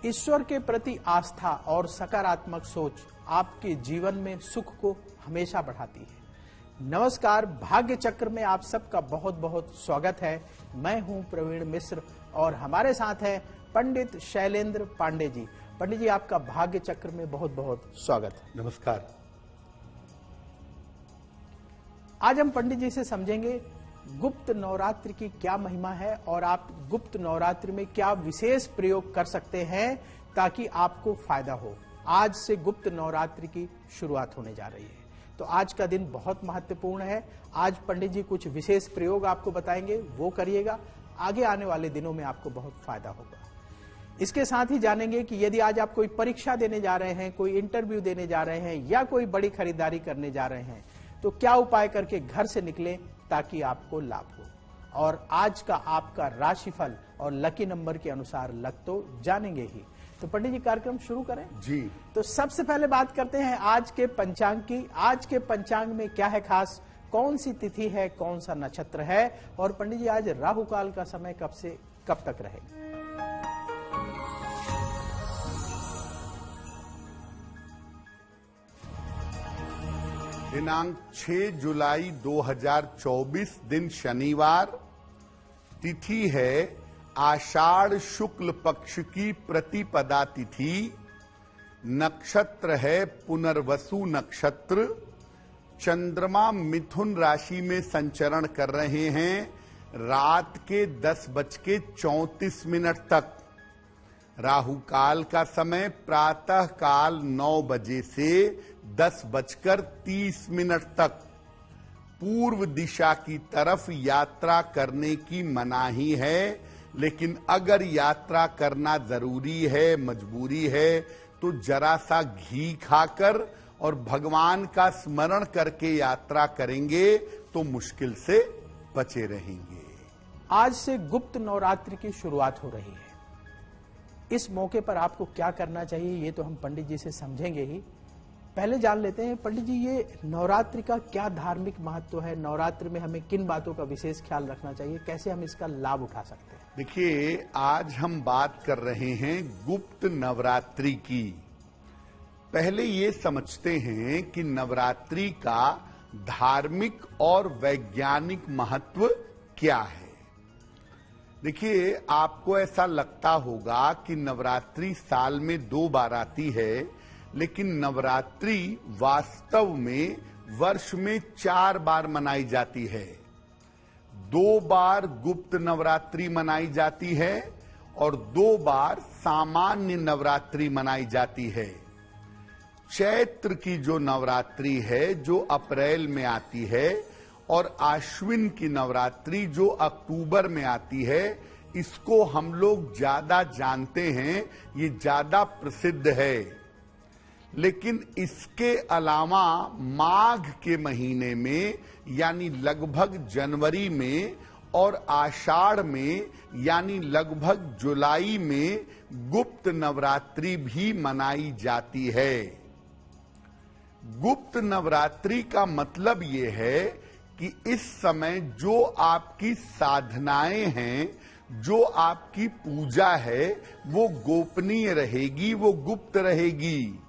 ईश्वर के प्रति आस्था और सकारात्मक सोच आपके जीवन में सुख को हमेशा बढ़ाती है। नमस्कार, भाग्य चक्र में आप सबका बहुत बहुत स्वागत है। मैं हूं प्रवीण मिश्र और हमारे साथ हैं पंडित शैलेंद्र पांडे जी। पंडित जी, आपका भाग्य चक्र में बहुत बहुत स्वागत है। नमस्कार। आज हम पंडित जी से समझेंगे गुप्त नवरात्रि की क्या महिमा है और आप गुप्त नवरात्रि में क्या विशेष प्रयोग कर सकते हैं ताकि आपको फायदा हो। आज से गुप्त नवरात्रि की शुरुआत होने जा रही है, तो आज का दिन बहुत महत्वपूर्ण है। आज पंडित जी कुछ विशेष प्रयोग आपको बताएंगे, वो करिएगा। आगे आने वाले दिनों में आपको बहुत फायदा होगा। इसके साथ ही जानेंगे कि यदि आज आप कोई परीक्षा देने जा रहे हैं, कोई इंटरव्यू देने जा रहे हैं या कोई बड़ी खरीदारी करने जा रहे हैं, तो क्या उपाय करके घर से निकले ताकि आपको लाभ हो। और आज का आपका राशिफल और लकी नंबर के अनुसार लग तो जानेंगे ही। तो पंडित जी, कार्यक्रम शुरू करें जी। तो सबसे पहले बात करते हैं आज के पंचांग की। आज के पंचांग में क्या है खास, कौन सी तिथि है, कौन सा नक्षत्र है, और पंडित जी आज राहु काल का समय कब से कब तक रहेगा। दिनांक 6 जुलाई 2024 दिन शनिवार, तिथि है आषाढ़ शुक्ल पक्ष की प्रतिपदा तिथि, नक्षत्र है पुनर्वसु नक्षत्र, चंद्रमा मिथुन राशि में संचरण कर रहे हैं रात के 10:34 तक। राहु काल का समय प्रातः काल 9 बजे से 10:30 तक। पूर्व दिशा की तरफ यात्रा करने की मनाही है, लेकिन अगर यात्रा करना जरूरी है, मजबूरी है, तो जरा सा घी खाकर और भगवान का स्मरण करके यात्रा करेंगे तो मुश्किल से बचे रहेंगे। आज से गुप्त नवरात्रि की शुरुआत हो रही है। इस मौके पर आपको क्या करना चाहिए, ये तो हम पंडित जी से समझेंगे ही। पहले जान लेते हैं पंडित जी, ये नवरात्रि का क्या धार्मिक महत्व है। नवरात्रि में हमें किन बातों का विशेष ख्याल रखना चाहिए, कैसे हम इसका लाभ उठा सकते हैं। देखिए, आज हम बात कर रहे हैं गुप्त नवरात्रि की। पहले ये समझते हैं कि नवरात्रि का धार्मिक और वैज्ञानिक महत्व क्या है। देखिए, आपको ऐसा लगता होगा कि नवरात्रि साल में 2 बार आती है, लेकिन नवरात्रि वास्तव में वर्ष में 4 बार मनाई जाती है। 2 बार गुप्त नवरात्रि मनाई जाती है और 2 बार सामान्य नवरात्रि मनाई जाती है। चैत्र की जो नवरात्रि है जो अप्रैल में आती है, और आश्विन की नवरात्रि जो अक्टूबर में आती है, इसको हम लोग ज्यादा जानते हैं, ये ज्यादा प्रसिद्ध है। लेकिन इसके अलावा माघ के महीने में यानी लगभग जनवरी में और आषाढ़ में यानी लगभग जुलाई में गुप्त नवरात्रि भी मनाई जाती है। गुप्त नवरात्रि का मतलब ये है कि इस समय जो आपकी साधनाएं हैं, जो आपकी पूजा है, वो गोपनीय रहेगी, वो गुप्त रहेगी।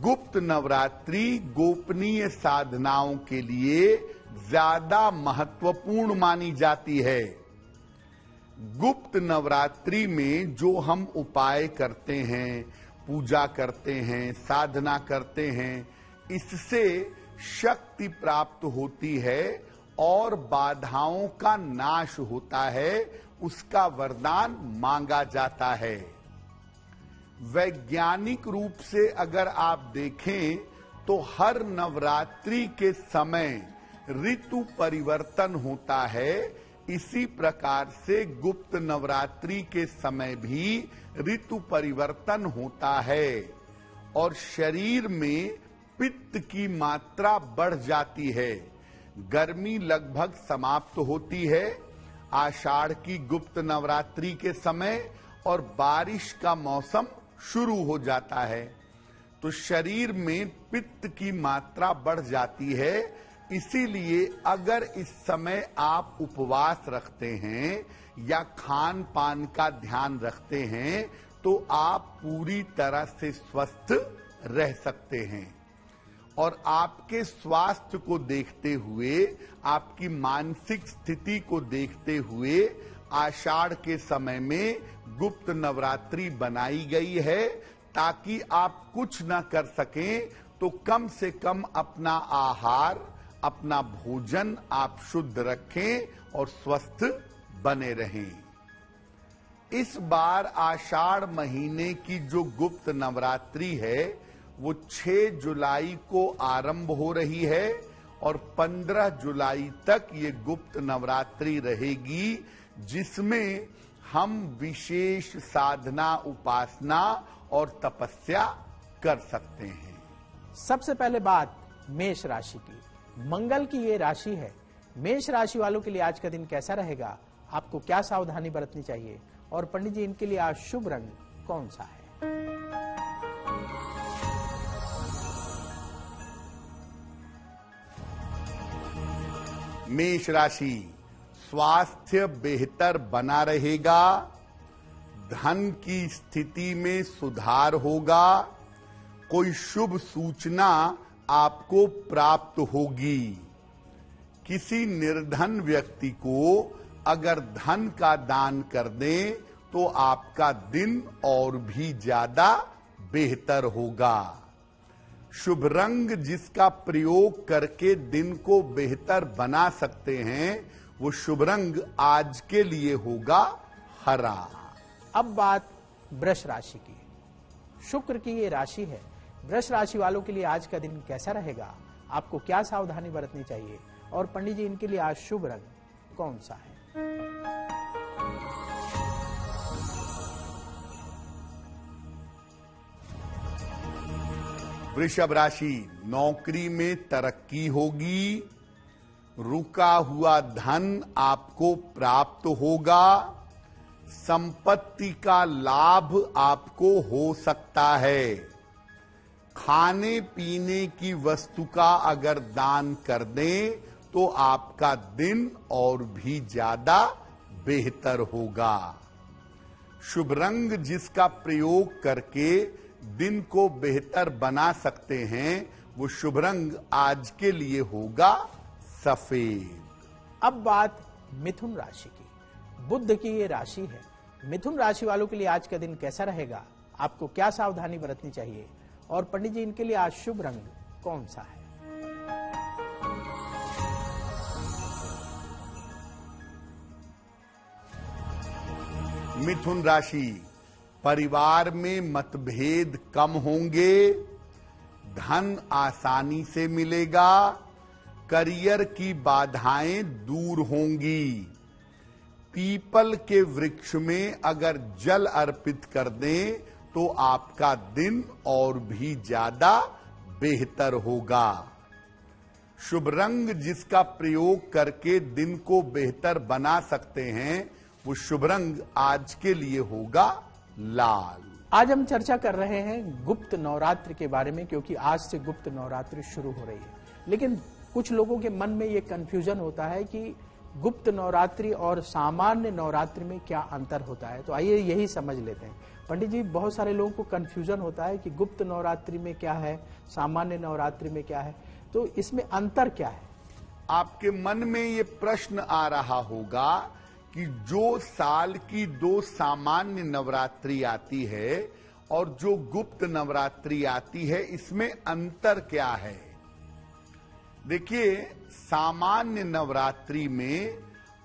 गुप्त नवरात्रि गोपनीय साधनाओं के लिए ज्यादा महत्वपूर्ण मानी जाती है। गुप्त नवरात्रि में जो हम उपाय करते हैं, पूजा करते हैं, साधना करते हैं, इससे शक्ति प्राप्त होती है और बाधाओं का नाश होता है, उसका वरदान मांगा जाता है। वैज्ञानिक रूप से अगर आप देखें तो हर नवरात्रि के समय ऋतु परिवर्तन होता है। इसी प्रकार से गुप्त नवरात्रि के समय भी ऋतु परिवर्तन होता है और शरीर में पित्त की मात्रा बढ़ जाती है। गर्मी लगभग समाप्त होती है आषाढ़ की गुप्त नवरात्रि के समय और बारिश का मौसम शुरू हो जाता है, तो शरीर में पित्त की मात्रा बढ़ जाती है। इसीलिए अगर इस समय आप उपवास रखते हैं या खान पान का ध्यान रखते हैं तो आप पूरी तरह से स्वस्थ रह सकते हैं। और आपके स्वास्थ्य को देखते हुए, आपकी मानसिक स्थिति को देखते हुए आषाढ़ के समय में गुप्त नवरात्रि बनाई गई है, ताकि आप कुछ न कर सकें तो कम से कम अपना आहार, अपना भोजन आप शुद्ध रखें और स्वस्थ बने रहें। इस बार आषाढ़ महीने की जो गुप्त नवरात्रि है वो 6 जुलाई को आरंभ हो रही है और 15 जुलाई तक ये गुप्त नवरात्रि रहेगी, जिसमें हम विशेष साधना, उपासना और तपस्या कर सकते हैं। सबसे पहले बात मेष राशि की। मंगल की ये राशि है। मेष राशि वालों के लिए आज का दिन कैसा रहेगा, आपको क्या सावधानी बरतनी चाहिए, और पंडित जी इनके लिए आज शुभ रंग कौन सा है? मेष राशि, स्वास्थ्य बेहतर बना रहेगा, धन की स्थिति में सुधार होगा, कोई शुभ सूचना आपको प्राप्त होगी। किसी निर्धन व्यक्ति को अगर धन का दान कर दें तो आपका दिन और भी ज्यादा बेहतर होगा। शुभ रंग जिसका प्रयोग करके दिन को बेहतर बना सकते हैं, वो शुभ रंग आज के लिए होगा हरा। अब बात वृष राशि की। शुक्र की ये राशि है। वृष राशि वालों के लिए आज का दिन कैसा रहेगा, आपको क्या सावधानी बरतनी चाहिए, और पंडित जी इनके लिए आज शुभ रंग कौन सा है? वृषभ राशि, नौकरी में तरक्की होगी, रुका हुआ धन आपको प्राप्त होगा, संपत्ति का लाभ आपको हो सकता है। खाने पीने की वस्तु का अगर दान कर दें तो आपका दिन और भी ज्यादा बेहतर होगा। शुभ रंग जिसका प्रयोग करके दिन को बेहतर बना सकते हैं, वो शुभ रंग आज के लिए होगा सफेद। अब बात मिथुन राशि की। बुध की ये राशि है। मिथुन राशि वालों के लिए आज का दिन कैसा रहेगा, आपको क्या सावधानी बरतनी चाहिए, और पंडित जी इनके लिए आज शुभ रंग कौन सा है? मिथुन राशि, परिवार में मतभेद कम होंगे, धन आसानी से मिलेगा, करियर की बाधाएं दूर होंगी। पीपल के वृक्ष में अगर जल अर्पित कर दें तो आपका दिन और भी ज्यादा बेहतर होगा। शुभ रंग जिसका प्रयोग करके दिन को बेहतर बना सकते हैं, वो शुभ रंग आज के लिए होगा लाल। आज हम चर्चा कर रहे हैं गुप्त नवरात्र के बारे में, क्योंकि आज से गुप्त नवरात्र शुरू हो रही है। लेकिन कुछ लोगों के मन में ये कंफ्यूजन होता है कि गुप्त नवरात्रि और सामान्य नवरात्रि में क्या अंतर होता है। तो आइए यही समझ लेते हैं। पंडित जी, बहुत सारे लोगों को कंफ्यूजन होता है कि गुप्त नवरात्रि में क्या है, सामान्य नवरात्रि में क्या है, तो इसमें अंतर क्या है? आपके मन में ये प्रश्न आ रहा होगा कि जो साल की 2 सामान्य नवरात्रि आती है और जो गुप्त नवरात्रि आती है, इसमें अंतर क्या है? देखिए, सामान्य नवरात्रि में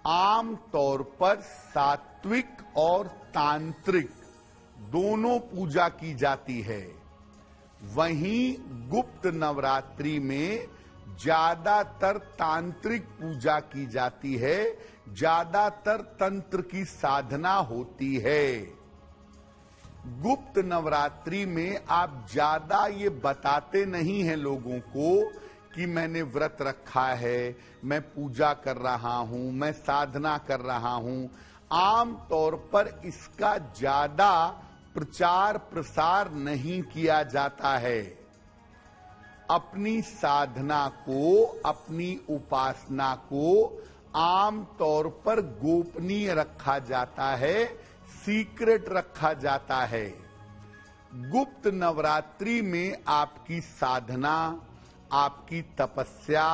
आम तौर पर सात्विक और तांत्रिक दोनों पूजा की जाती है। वहीं गुप्त नवरात्रि में ज्यादातर तांत्रिक पूजा की जाती है, ज्यादातर तंत्र की साधना होती है। गुप्त नवरात्रि में आप ज्यादा ये बताते नहीं हैं लोगों को कि मैंने व्रत रखा है, मैं पूजा कर रहा हूं, मैं साधना कर रहा हूं। आम तौर पर इसका ज्यादा प्रचार प्रसार नहीं किया जाता है। अपनी साधना को, अपनी उपासना को आम तौर पर गोपनीय रखा जाता है, सीक्रेट रखा जाता है। गुप्त नवरात्रि में आपकी साधना, आपकी तपस्या,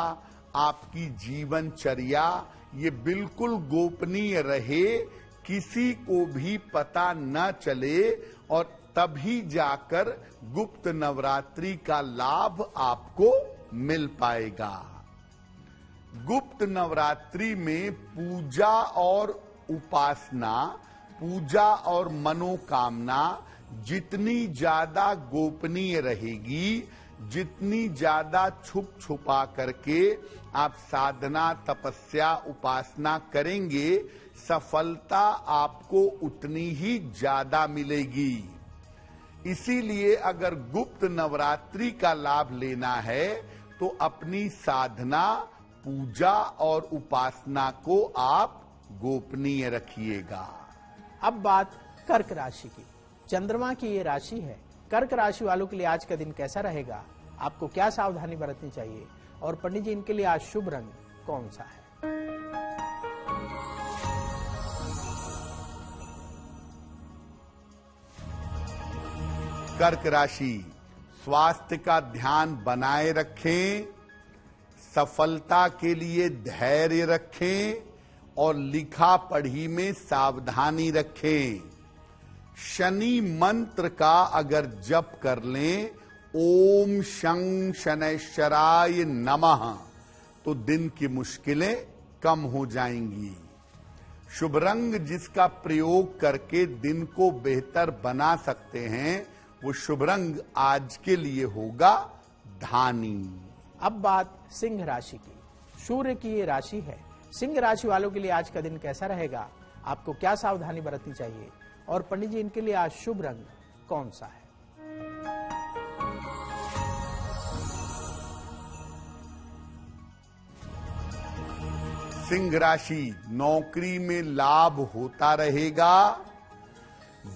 आपकी जीवनचर्या ये बिल्कुल गोपनीय रहे, किसी को भी पता न चले, और तभी जाकर गुप्त नवरात्रि का लाभ आपको मिल पाएगा। गुप्त नवरात्रि में पूजा और उपासना, पूजा और मनोकामना जितनी ज्यादा गोपनीय रहेगी, जितनी ज्यादा छुप छुपा करके आप साधना, तपस्या, उपासना करेंगे, सफलता आपको उतनी ही ज्यादा मिलेगी। इसीलिए अगर गुप्त नवरात्रि का लाभ लेना है तो अपनी साधना, पूजा और उपासना को आप गोपनीय रखिएगा। अब बात कर्क राशि की। चंद्रमा की ये राशि है। कर्क राशि वालों के लिए आज का दिन कैसा रहेगा, आपको क्या सावधानी बरतनी चाहिए, और पंडित जी इनके लिए आज शुभ रंग कौन सा है? कर्क राशि, स्वास्थ्य का ध्यान बनाए रखें, सफलता के लिए धैर्य रखें और लिखा पढ़ी में सावधानी रखें। शनि मंत्र का अगर जप कर लें, ओम शं शनैश्चराय नमः, तो दिन की मुश्किलें कम हो जाएंगी। शुभ रंग जिसका प्रयोग करके दिन को बेहतर बना सकते हैं, वो शुभ रंग आज के लिए होगा धानी। अब बात सिंह राशि की। सूर्य की ये राशि है। सिंह राशि वालों के लिए आज का दिन कैसा रहेगा, आपको क्या सावधानी बरतनी चाहिए, और पंडित जी इनके लिए आज शुभ रंग कौन सा है? सिंह राशि, नौकरी में लाभ होता रहेगा,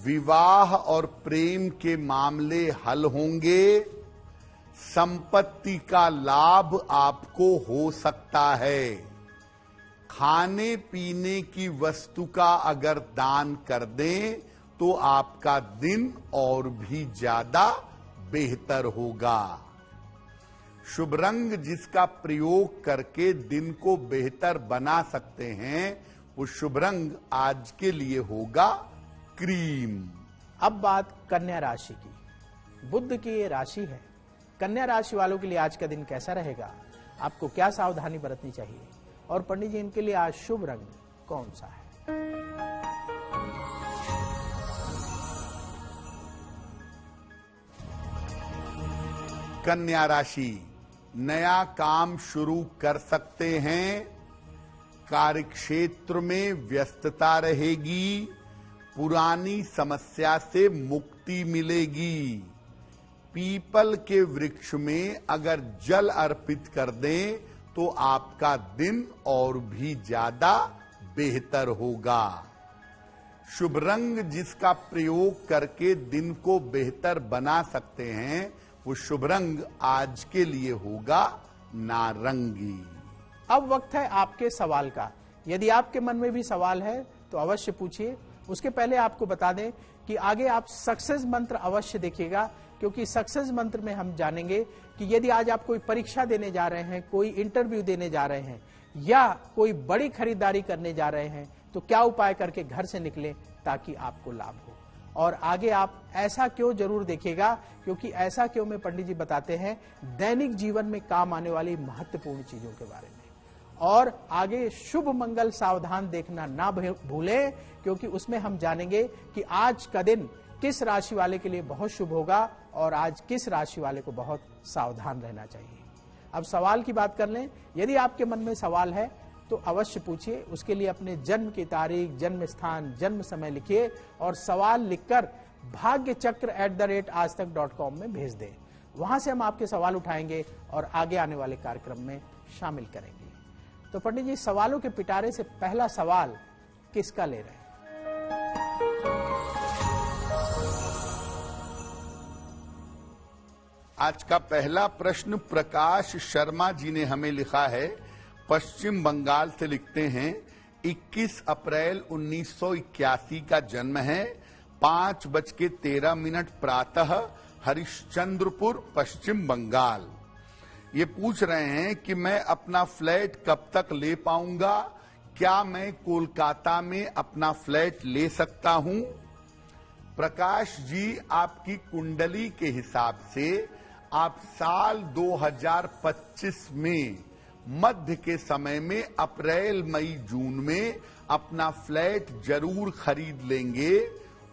विवाह और प्रेम के मामले हल होंगे, संपत्ति का लाभ आपको हो सकता है। खाने पीने की वस्तु का अगर दान कर दें तो आपका दिन और भी ज्यादा बेहतर होगा। शुभ रंग जिसका प्रयोग करके दिन को बेहतर बना सकते हैं, वो शुभ रंग आज के लिए होगा क्रीम। अब बात कन्या राशि की। बुध की ये राशि है। कन्या राशि वालों के लिए आज का दिन कैसा रहेगा, आपको क्या सावधानी बरतनी चाहिए, और पंडित जी इनके लिए आज शुभ रंग कौन सा है? कन्या राशि, नया काम शुरू कर सकते हैं, कार्यक्षेत्र में व्यस्तता रहेगी, पुरानी समस्या से मुक्ति मिलेगी। पीपल के वृक्ष में अगर जल अर्पित कर दें तो आपका दिन और भी ज्यादा बेहतर होगा। शुभ रंग जिसका प्रयोग करके दिन को बेहतर बना सकते हैं, वो शुभ रंग आज के लिए होगा नारंगी। अब वक्त है आपके सवाल का। यदि आपके मन में भी सवाल है तो अवश्य पूछिए। उसके पहले आपको बता दें कि आगे आप सक्सेस मंत्र अवश्य देखिएगा, क्योंकि सक्सेस मंत्र में हम जानेंगे कि यदि आज आप कोई परीक्षा देने जा रहे हैं, कोई इंटरव्यू देने जा रहे हैं, या कोई बड़ी खरीदारी करने जा रहे हैं, तो क्या उपाय करके घर से निकलें ताकि आपको लाभ हो। और आगे आप ऐसा क्यों जरूर देखिएगा, क्योंकि ऐसा क्यों में पंडित जी बताते हैं दैनिक जीवन में काम आने वाली महत्वपूर्ण चीजों के बारे में। और आगे शुभ मंगल सावधान देखना ना भूलें, क्योंकि उसमें हम जानेंगे कि आज का दिन किस राशि वाले के लिए बहुत शुभ होगा और आज किस राशि वाले को बहुत सावधान रहना चाहिए। अब सवाल की बात कर लें। यदि आपके मन में सवाल है तो अवश्य पूछिए। उसके लिए अपने जन्म की तारीख, जन्म स्थान, जन्म समय लिखिए और सवाल लिखकर bhagyachakra@aajtak.com में भेज दें। वहां से हम आपके सवाल उठाएंगे और आगे आने वाले कार्यक्रम में शामिल करेंगे। तो पंडित जी, सवालों के पिटारे से पहला सवाल किसका ले रहे हैं? आज का पहला प्रश्न प्रकाश शर्मा जी ने हमें लिखा है, पश्चिम बंगाल से लिखते हैं, 21 अप्रैल 1981 का जन्म है। 5:13 प्रातः, हरिश्चंद्रपुर, पश्चिम बंगाल। ये पूछ रहे हैं कि मैं अपना फ्लैट कब तक ले पाऊंगा, क्या मैं कोलकाता में अपना फ्लैट ले सकता हूं? प्रकाश जी, आपकी कुंडली के हिसाब से आप साल 2025 में मध्य के समय में अप्रैल, मई, जून में अपना फ्लैट जरूर खरीद लेंगे।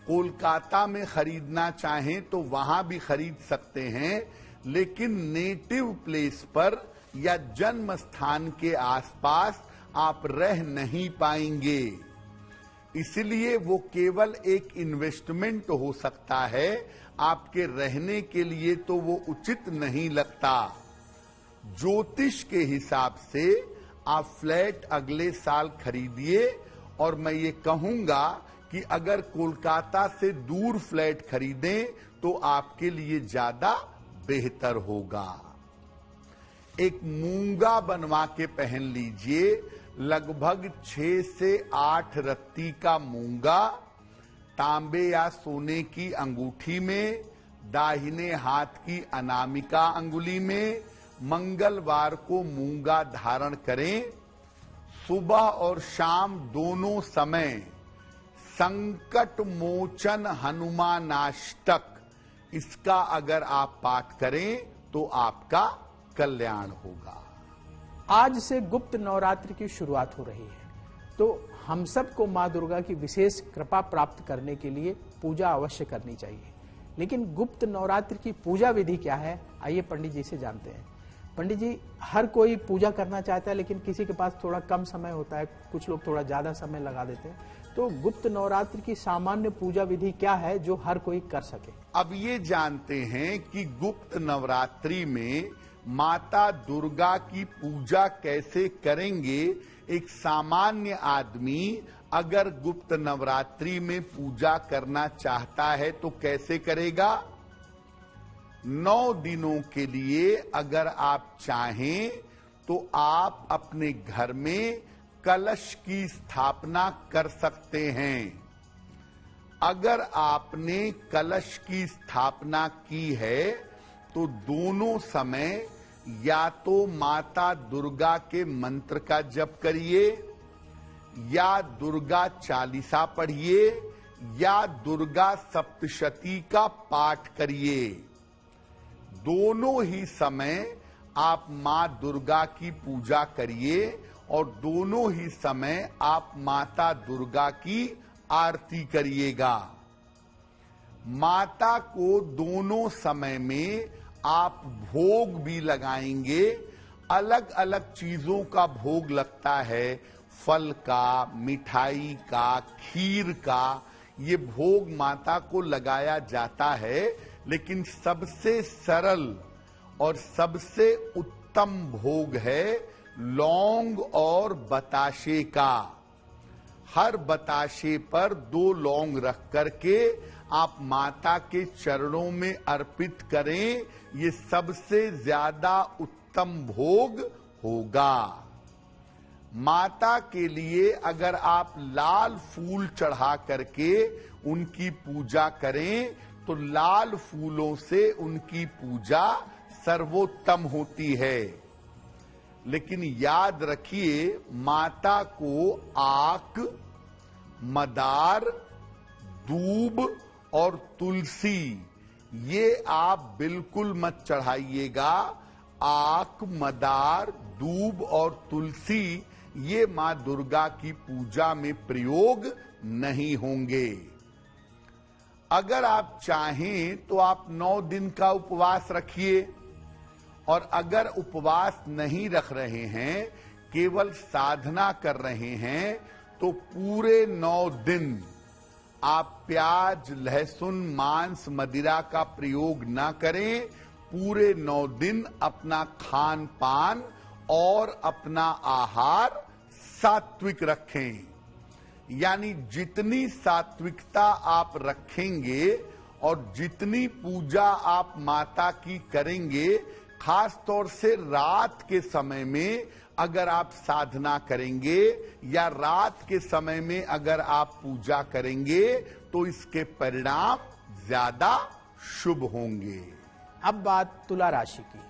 कोलकाता में खरीदना चाहें तो वहां भी खरीद सकते हैं, लेकिन नेटिव प्लेस पर या जन्म स्थान के आसपास आप रह नहीं पाएंगे। इसलिए वो केवल एक इन्वेस्टमेंट हो सकता है, आपके रहने के लिए तो वो उचित नहीं लगता। ज्योतिष के हिसाब से आप फ्लैट अगले साल खरीदिए, और मैं ये कहूंगा कि अगर कोलकाता से दूर फ्लैट खरीदें तो आपके लिए ज्यादा बेहतर होगा। एक मूंगा बनवा के पहन लीजिए, लगभग 6 से 8 रत्ती का मूंगा, तांबे या सोने की अंगूठी में, दाहिने हाथ की अनामिका अंगुली में। मंगलवार को मूंगा धारण करें। सुबह और शाम दोनों समय संकट मोचन हनुमानाष्टक, इसका अगर आप पाठ करें तो आपका कल्याण होगा। आज से गुप्त नवरात्रि की शुरुआत हो रही है, तो हम सबको मां दुर्गा की विशेष कृपा प्राप्त करने के लिए पूजा अवश्य करनी चाहिए। लेकिन गुप्त नवरात्रि की पूजा विधि क्या है, आइए पंडित जी से जानते हैं। पंडित जी, हर कोई पूजा करना चाहता है, लेकिन किसी के पास थोड़ा कम समय होता है, कुछ लोग थोड़ा ज्यादा समय लगा देते हैं। तो गुप्त नवरात्रि की सामान्य पूजा विधि क्या है जो हर कोई कर सके? अब ये जानते हैं कि गुप्त नवरात्रि में माता दुर्गा की पूजा कैसे करेंगे। एक सामान्य आदमी अगर गुप्त नवरात्रि में पूजा करना चाहता है तो कैसे करेगा? 9 दिनों के लिए अगर आप चाहें तो आप अपने घर में कलश की स्थापना कर सकते हैं। अगर आपने कलश की स्थापना की है तो दोनों समय या तो माता दुर्गा के मंत्र का जप करिए, या दुर्गा चालीसा पढ़िए, या दुर्गा सप्तशती का पाठ करिए। दोनों ही समय आप मां दुर्गा की पूजा करिए, और दोनों ही समय आप माता दुर्गा की आरती करिएगा। माता को दोनों समय में आप भोग भी लगाएंगे। अलग अलग चीजों का भोग लगता है, फल का, मिठाई का, खीर का, ये भोग माता को लगाया जाता है। लेकिन सबसे सरल और सबसे उत्तम भोग है लौंग और बताशे का। हर बताशे पर 2 लौंग रख करके आप माता के चरणों में अर्पित करें, ये सबसे ज्यादा उत्तम भोग होगा। माता के लिए अगर आप लाल फूल चढ़ा करके उनकी पूजा करें तो लाल फूलों से उनकी पूजा सर्वोत्तम होती है। लेकिन याद रखिए, माता को आक, मदार, दूब और तुलसी ये आप बिल्कुल मत चढ़ाइएगा। आक, मदार, दूब और तुलसी ये मां दुर्गा की पूजा में प्रयोग नहीं होंगे। अगर आप चाहें तो आप 9 दिन का उपवास रखिए, और अगर उपवास नहीं रख रहे हैं, केवल साधना कर रहे हैं, तो पूरे 9 दिन आप प्याज, लहसुन, मांस, मदिरा का प्रयोग ना करें। पूरे 9 दिन अपना खान पान और अपना आहार सात्विक रखें। यानी जितनी सात्विकता आप रखेंगे और जितनी पूजा आप माता की करेंगे, खास तौर से रात के समय में अगर आप साधना करेंगे या रात के समय में अगर आप पूजा करेंगे तो इसके परिणाम ज्यादा शुभ होंगे। अब बात तुला राशि की।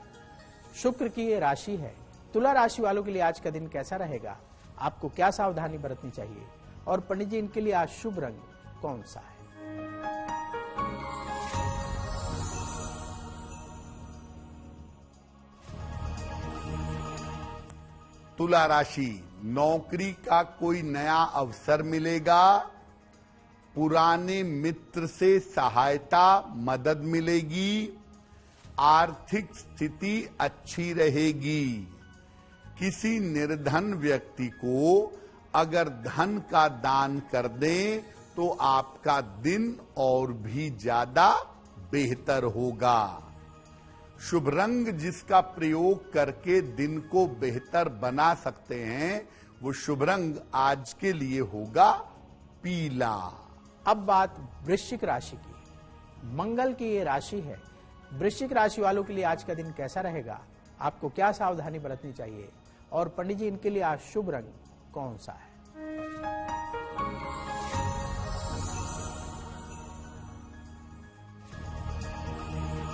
शुक्र की ये राशि है। तुला राशि वालों के लिए आज का दिन कैसा रहेगा, आपको क्या सावधानी बरतनी चाहिए और पंडित जी इनके लिए आज शुभ रंग कौन सा है? तुला राशि, नौकरी का कोई नया अवसर मिलेगा, पुराने मित्र से सहायता मदद मिलेगी, आर्थिक स्थिति अच्छी रहेगी। किसी निर्धन व्यक्ति को अगर धन का दान कर दें तो आपका दिन और भी ज्यादा बेहतर होगा। शुभ रंग जिसका प्रयोग करके दिन को बेहतर बना सकते हैं वो शुभ रंग आज के लिए होगा पीला। अब बात वृश्चिक राशि की। मंगल की ये राशि है। वृश्चिक राशि वालों के लिए आज का दिन कैसा रहेगा, आपको क्या सावधानी बरतनी चाहिए और पंडित जी इनके लिए आज शुभ रंग कौन सा है?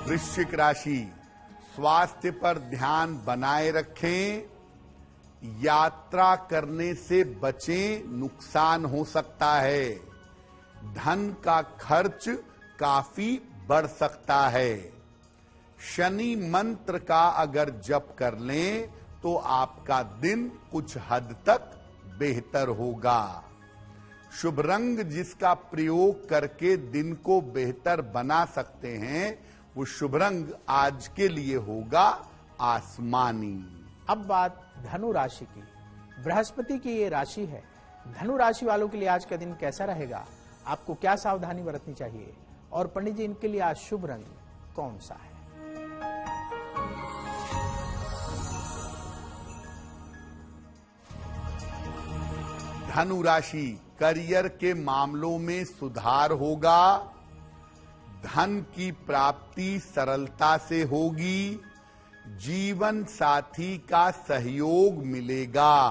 वृश्चिक राशि, स्वास्थ्य पर ध्यान बनाए रखें, यात्रा करने से बचें, नुकसान हो सकता है। धन का खर्च काफी बढ़ सकता है। शनि मंत्र का अगर जप कर लें तो आपका दिन कुछ हद तक बेहतर होगा। शुभ रंग जिसका प्रयोग करके दिन को बेहतर बना सकते हैं वो शुभ रंग आज के लिए होगा आसमानी। अब बात धनु राशि की। बृहस्पति की ये राशि है। धनु राशि वालों के लिए आज का दिन कैसा रहेगा, आपको क्या सावधानी बरतनी चाहिए और पंडित जी इनके लिए आज शुभ रंग कौन सा है? धनु राशि, करियर के मामलों में सुधार होगा, धन की प्राप्ति सरलता से होगी, जीवन साथी का सहयोग मिलेगा।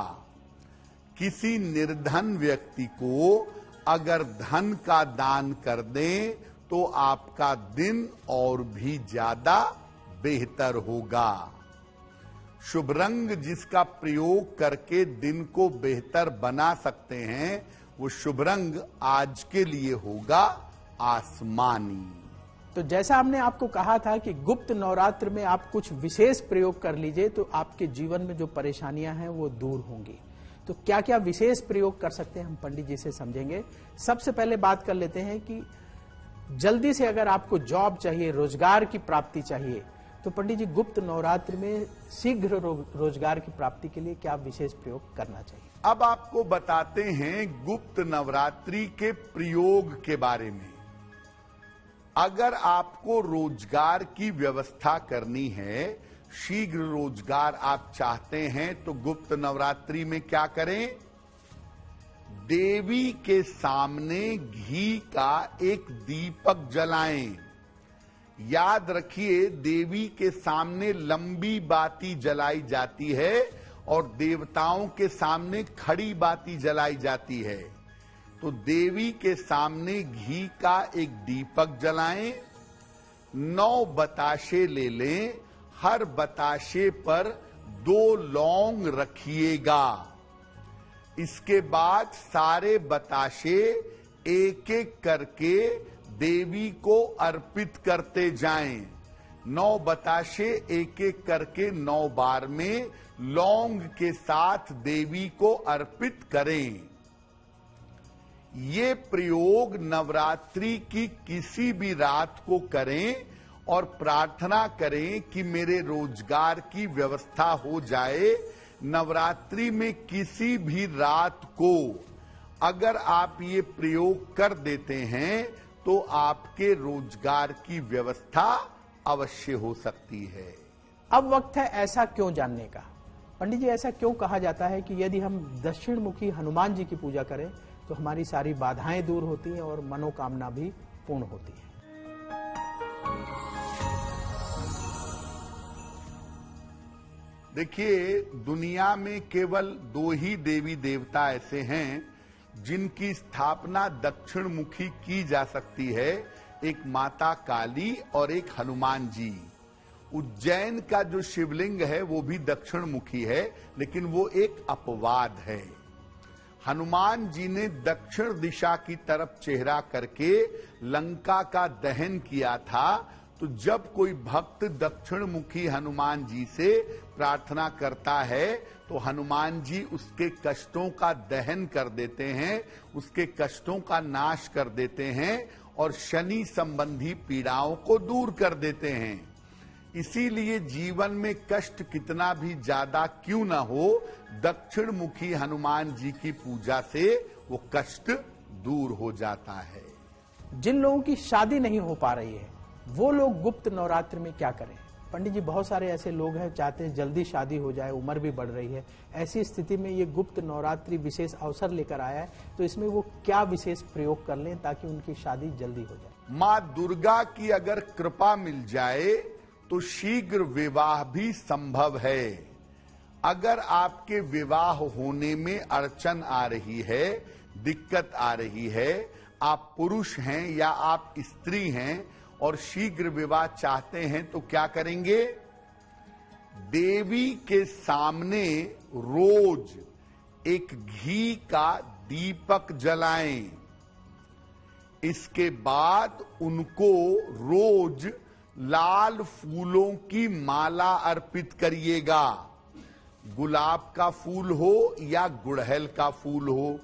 किसी निर्धन व्यक्ति को अगर धन का दान कर दें तो आपका दिन और भी ज्यादा बेहतर होगा। शुभ रंग जिसका प्रयोग करके दिन को बेहतर बना सकते हैं वो शुभ रंग आज के लिए होगा आसमानी। तो जैसा हमने आपको कहा था कि गुप्त नवरात्र में आप कुछ विशेष प्रयोग कर लीजिए तो आपके जीवन में जो परेशानियां हैं वो दूर होंगी। तो क्या क्या विशेष प्रयोग कर सकते हैं हम पंडित जी से समझेंगे। सबसे पहले बात कर लेते हैं कि जल्दी से अगर आपको जॉब चाहिए, रोजगार की प्राप्ति चाहिए, तो पंडित जी गुप्त नवरात्र में शीघ्र रोजगार की प्राप्ति के लिए क्या विशेष प्रयोग करना चाहिए? अब आपको बताते हैं गुप्त नवरात्रि के प्रयोग के बारे में। अगर आपको रोजगार की व्यवस्था करनी है, शीघ्र रोजगार आप चाहते हैं तो गुप्त नवरात्रि में क्या करें? देवी के सामने घी का एक दीपक जलाएं। याद रखिए, देवी के सामने लंबी बाती जलाई जाती है और देवताओं के सामने खड़ी बाती जलाई जाती है। तो देवी के सामने घी का एक दीपक जलाएं, 9 बताशे ले लें, हर बताशे पर 2 लौंग रखिएगा। इसके बाद सारे बताशे एक एक करके देवी को अर्पित करते जाएं। 9 बताशे एक एक करके 9 बार में लौंग के साथ देवी को अर्पित करें। ये प्रयोग नवरात्रि की किसी भी रात को करें और प्रार्थना करें कि मेरे रोजगार की व्यवस्था हो जाए। नवरात्रि में किसी भी रात को अगर आप ये प्रयोग कर देते हैं तो आपके रोजगार की व्यवस्था अवश्य हो सकती है। अब वक्त है ऐसा क्यों जानने का। पंडित जी, ऐसा क्यों कहा जाता है कि यदि हम दक्षिण मुखी हनुमान जी की पूजा करें तो हमारी सारी बाधाएं दूर होती हैं और मनोकामना भी पूर्ण होती है? देखिए, दुनिया में केवल 2 ही देवी देवता ऐसे हैं जिनकी स्थापना दक्षिण मुखी की जा सकती है, एक माता काली और एक हनुमान जी। उज्जैन का जो शिवलिंग है वो भी दक्षिण मुखी है, लेकिन वो एक अपवाद है। हनुमान जी ने दक्षिण दिशा की तरफ चेहरा करके लंका का दहन किया था। तो जब कोई भक्त दक्षिण मुखी हनुमान जी से प्रार्थना करता है तो हनुमान जी उसके कष्टों का दहन कर देते हैं, उसके कष्टों का नाश कर देते हैं और शनि संबंधी पीड़ाओं को दूर कर देते हैं। इसीलिए जीवन में कष्ट कितना भी ज्यादा क्यों ना हो, दक्षिण मुखी हनुमान जी की पूजा से वो कष्ट दूर हो जाता है। जिन लोगों की शादी नहीं हो पा रही है वो लोग गुप्त नवरात्र में क्या करें? पंडित जी, बहुत सारे ऐसे लोग हैं चाहते हैं जल्दी शादी हो जाए, उम्र भी बढ़ रही है, ऐसी स्थिति में ये गुप्त नवरात्रि विशेष अवसर लेकर आया है, तो इसमें वो क्या विशेष प्रयोग कर लें ताकि उनकी शादी जल्दी हो जाए? माँ दुर्गा की अगर कृपा मिल जाए तो शीघ्र विवाह भी संभव है। अगर आपके विवाह होने में अड़चन आ रही है, दिक्कत आ रही है, आप पुरुष हैं या आप स्त्री हैं और शीघ्र विवाह चाहते हैं, तो क्या करेंगे? देवी के सामने रोज एक घी का दीपक जलाएं। इसके बाद उनको रोज लाल फूलों की माला अर्पित करिएगा। गुलाब का फूल हो या गुड़हल का फूल हो,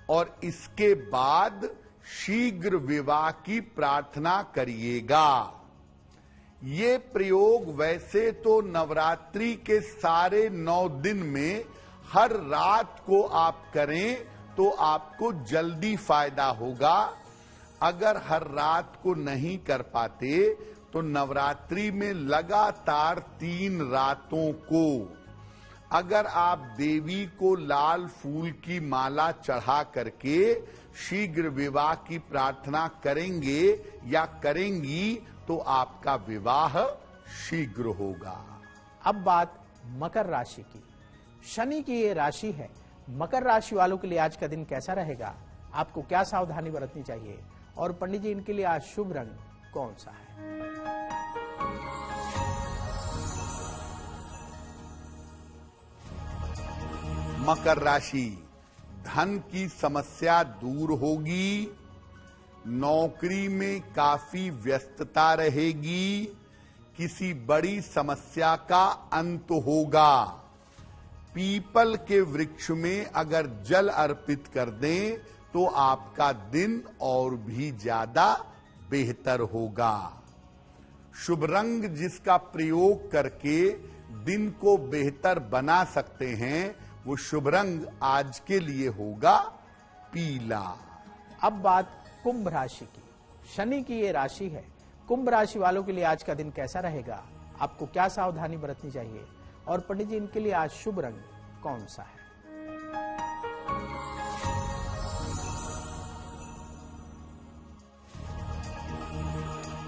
और इसके बाद शीघ्र विवाह की प्रार्थना करिएगा। ये प्रयोग वैसे तो नवरात्रि के सारे 9 दिन में हर रात को आप करें तो आपको जल्दी फायदा होगा। अगर हर रात को नहीं कर पाते तो नवरात्रि में लगातार 3 रातों को अगर आप देवी को लाल फूल की माला चढ़ा करके शीघ्र विवाह की प्रार्थना करेंगे या करेंगी तो आपका विवाह शीघ्र होगा। अब बात मकर राशि की। शनि की ये राशि है। मकर राशि वालों के लिए आज का दिन कैसा रहेगा? आपको क्या सावधानी बरतनी चाहिए? और पंडित जी, इनके लिए आज शुभ रंग कौन सा है? मकर राशि, धन की समस्या दूर होगी, नौकरी में काफी व्यस्तता रहेगी, किसी बड़ी समस्या का अंत होगा। पीपल के वृक्ष में अगर जल अर्पित कर दें तो आपका दिन और भी ज्यादा बेहतर होगा। शुभ रंग जिसका प्रयोग करके दिन को बेहतर बना सकते हैं वो शुभ रंग आज के लिए होगा पीला। अब बात कुंभ राशि की। शनि की ये राशि है। कुंभ राशि वालों के लिए आज का दिन कैसा रहेगा? आपको क्या सावधानी बरतनी चाहिए? और पंडित जी, इनके लिए आज शुभ रंग कौन सा है?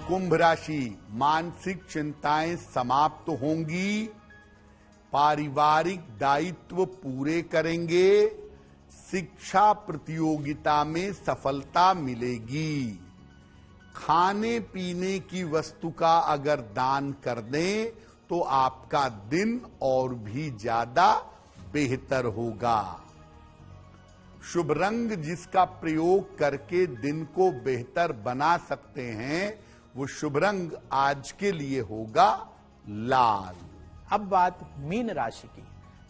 कुंभ राशि, मानसिक चिंताएं समाप्त होंगी, पारिवारिक दायित्व पूरे करेंगे, शिक्षा प्रतियोगिता में सफलता मिलेगी। खाने पीने की वस्तु का अगर दान कर दें तो आपका दिन और भी ज्यादा बेहतर होगा। शुभ रंग जिसका प्रयोग करके दिन को बेहतर बना सकते हैं वो शुभ रंग आज के लिए होगा लाल। अब बात मीन राशि की।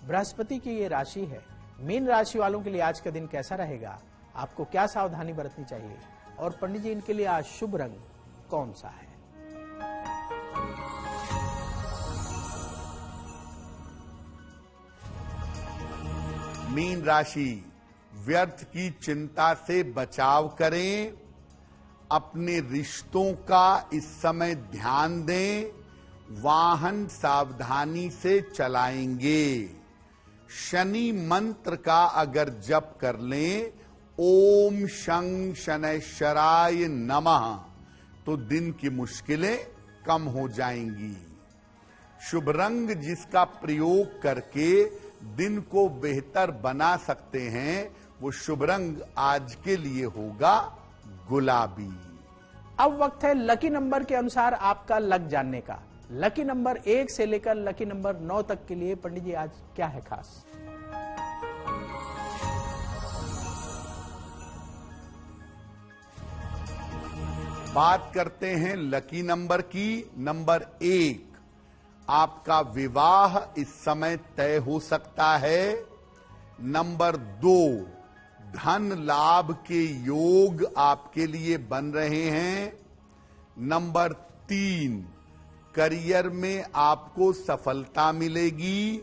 बृहस्पति की ये राशि है। मीन राशि वालों के लिए आज का दिन कैसा रहेगा? आपको क्या सावधानी बरतनी चाहिए? और पंडित जी, इनके लिए आज शुभ रंग कौन सा है? मीन राशि, व्यर्थ की चिंता से बचाव करें, अपने रिश्तों का इस समय ध्यान दें, वाहन सावधानी से चलाएंगे। शनि मंत्र का अगर जप कर लें, ओम शं शनैश्चराय नमः, तो दिन की मुश्किलें कम हो जाएंगी। शुभ रंग जिसका प्रयोग करके दिन को बेहतर बना सकते हैं, वो शुभ रंग आज के लिए होगा गुलाबी। अब वक्त है लकी नंबर के अनुसार आपका लक जानने का। लकी नंबर 1 से लेकर लकी नंबर 9 तक के लिए पंडित जी आज क्या है खास? बात करते हैं लकी नंबर की। नंबर 1, आपका विवाह इस समय तय हो सकता है। नंबर 2, धन लाभ के योग आपके लिए बन रहे हैं। नंबर 3, करियर में आपको सफलता मिलेगी।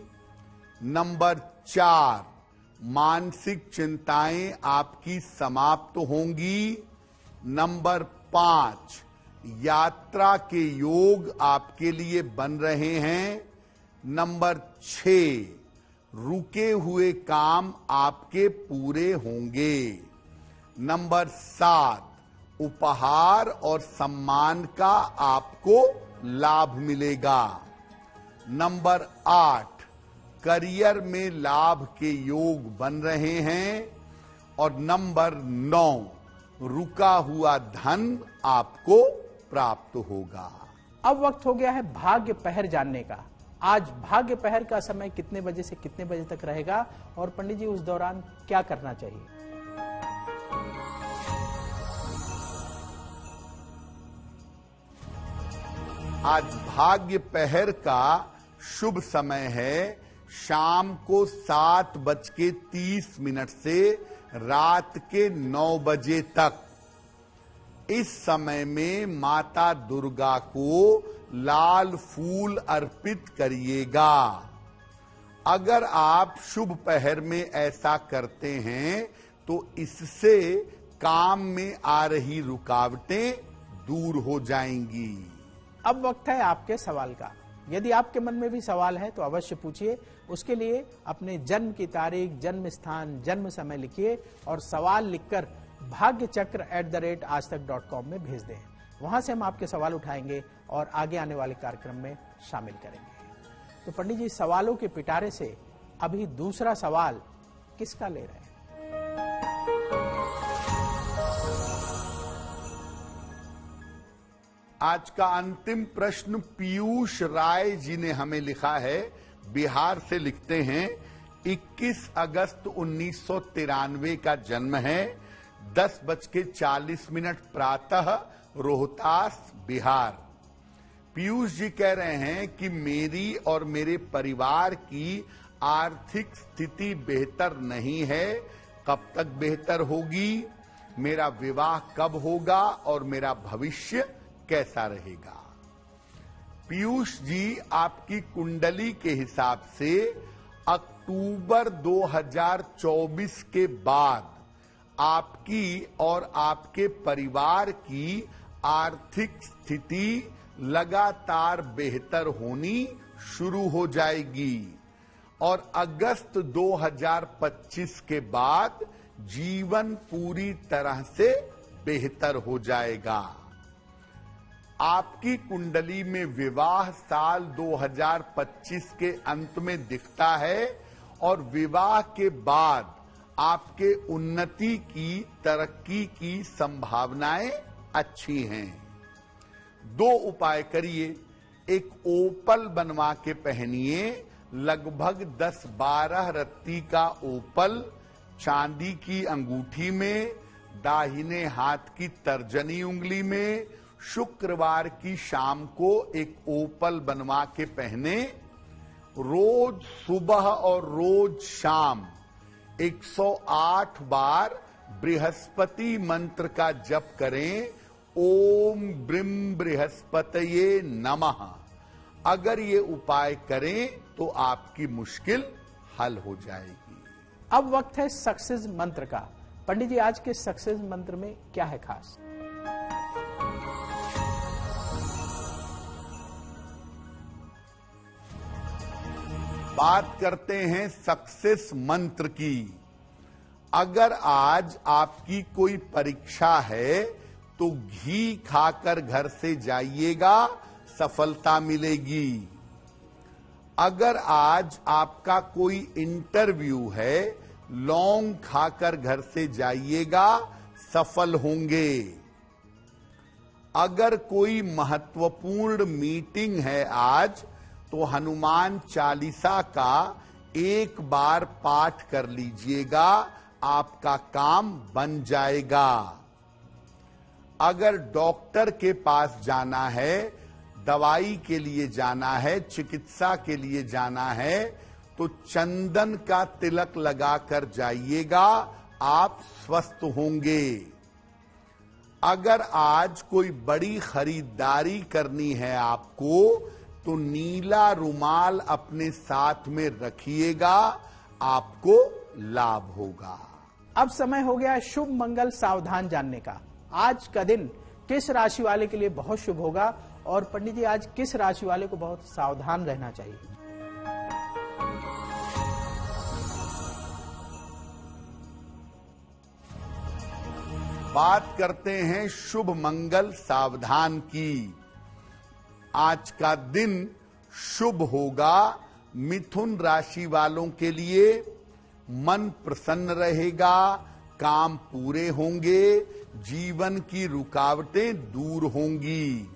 नंबर 4, मानसिक चिंताएं आपकी समाप्त होंगी। नंबर 5, यात्रा के योग आपके लिए बन रहे हैं। नंबर 6, रुके हुए काम आपके पूरे होंगे। नंबर 7, उपहार और सम्मान का आपको लाभ मिलेगा। नंबर 8, करियर में लाभ के योग बन रहे हैं। और नंबर 9, रुका हुआ धन आपको प्राप्त होगा। अब वक्त हो गया है भाग्य पहर जानने का। आज भाग्य पहर का समय कितने बजे से कितने बजे तक रहेगा और पंडित जी उस दौरान क्या करना चाहिए? आज भाग्य पहर का शुभ समय है शाम को 7:30 से रात के 9 बजे तक। इस समय में माता दुर्गा को लाल फूल अर्पित करिएगा। अगर आप शुभ पहर में ऐसा करते हैं तो इससे काम में आ रही रुकावटें दूर हो जाएंगी। अब वक्त है आपके सवाल का। यदि आपके मन में भी सवाल है तो अवश्य पूछिए। उसके लिए अपने जन्म की तारीख, जन्म स्थान, जन्म समय लिखिए और सवाल लिखकर bhagyachakra@aajtak.com में भेज दें। वहां से हम आपके सवाल उठाएंगे और आगे आने वाले कार्यक्रम में शामिल करेंगे। तो पंडित जी, सवालों के पिटारे से अभी दूसरा सवाल किसका ले रहे हैं? आज का अंतिम प्रश्न पीयूष राय जी ने हमें लिखा है। बिहार से लिखते हैं, 21 अगस्त 1993 का जन्म है। 10:40 प्रातः, रोहतास, बिहार। पीयूष जी कह रहे हैं कि मेरी और मेरे परिवार की आर्थिक स्थिति बेहतर नहीं है, कब तक बेहतर होगी? मेरा विवाह कब होगा और मेरा भविष्य कैसा रहेगा? पीयूष जी, आपकी कुंडली के हिसाब से अक्टूबर 2024 के बाद आपकी और आपके परिवार की आर्थिक स्थिति लगातार बेहतर होनी शुरू हो जाएगी और अगस्त 2025 के बाद जीवन पूरी तरह से बेहतर हो जाएगा। आपकी कुंडली में विवाह साल 2025 के अंत में दिखता है और विवाह के बाद आपके उन्नति की, तरक्की की संभावनाएं अच्छी हैं। 2 उपाय करिए। एक ओपल बनवा के पहनिए, लगभग 10-12 रत्ती का ओपल चांदी की अंगूठी में, दाहिने हाथ की तर्जनी उंगली में। शुक्रवार की शाम को एक ओपल बनवा के पहने। रोज सुबह और रोज शाम 108 बार बृहस्पति मंत्र का जप करें। ओम ब्रीम बृहस्पतये नमः। अगर ये उपाय करें तो आपकी मुश्किल हल हो जाएगी। अब वक्त है सक्सेस मंत्र का। पंडित जी, आज के सक्सेस मंत्र में क्या है खास? बात करते हैं सक्सेस मंत्र की। अगर आज आपकी कोई परीक्षा है तो घी खाकर घर से जाइएगा, सफलता मिलेगी। अगर आज आपका कोई इंटरव्यू है, लौंग खाकर घर से जाइएगा, सफल होंगे। अगर कोई महत्वपूर्ण मीटिंग है आज, तो हनुमान चालीसा का एक बार पाठ कर लीजिएगा, आपका काम बन जाएगा। अगर डॉक्टर के पास जाना है, दवाई के लिए जाना है, चिकित्सा के लिए जाना है, तो चंदन का तिलक लगाकर जाइएगा, आप स्वस्थ होंगे। अगर आज कोई बड़ी खरीदारी करनी है आपको, तो नीला रुमाल अपने साथ में रखिएगा, आपको लाभ होगा। अब समय हो गया शुभ मंगल सावधान जानने का। आज का दिन किस राशि वाले के लिए बहुत शुभ होगा और पंडित जी आज किस राशि वाले को बहुत सावधान रहना चाहिए? बात करते हैं शुभ मंगल सावधान की। आज का दिन शुभ होगा। मिथुन राशि वालों के लिए मन प्रसन्न रहेगा, काम पूरे होंगे, जीवन की रुकावटें दूर होंगी।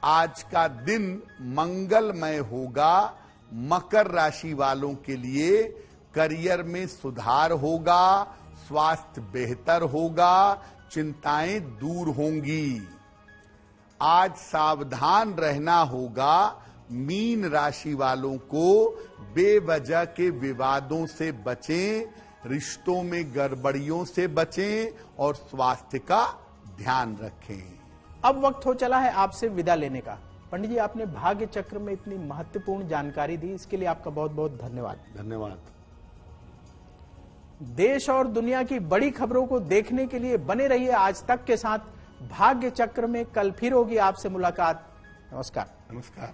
आज का दिन मंगलमय होगा। मकर राशि वालों के लिए करियर में सुधार होगा, स्वास्थ्य बेहतर होगा, चिंताएं दूर होंगी। आज सावधान रहना होगा। मीन राशि वालों को बेवजह के विवादों से बचें, रिश्तों में गड़बड़ियों से बचें और स्वास्थ्य का ध्यान रखें। अब वक्त हो चला है आपसे विदा लेने का। पंडित जी आपने भाग्य चक्र में इतनी महत्वपूर्ण जानकारी दी, इसके लिए आपका बहुत बहुत धन्यवाद। धन्यवाद। देश और दुनिया की बड़ी खबरों को देखने के लिए बने रहिए आज तक के साथ। भाग्य चक्र में कल फिर होगी आपसे मुलाकात। नमस्कार। नमस्कार।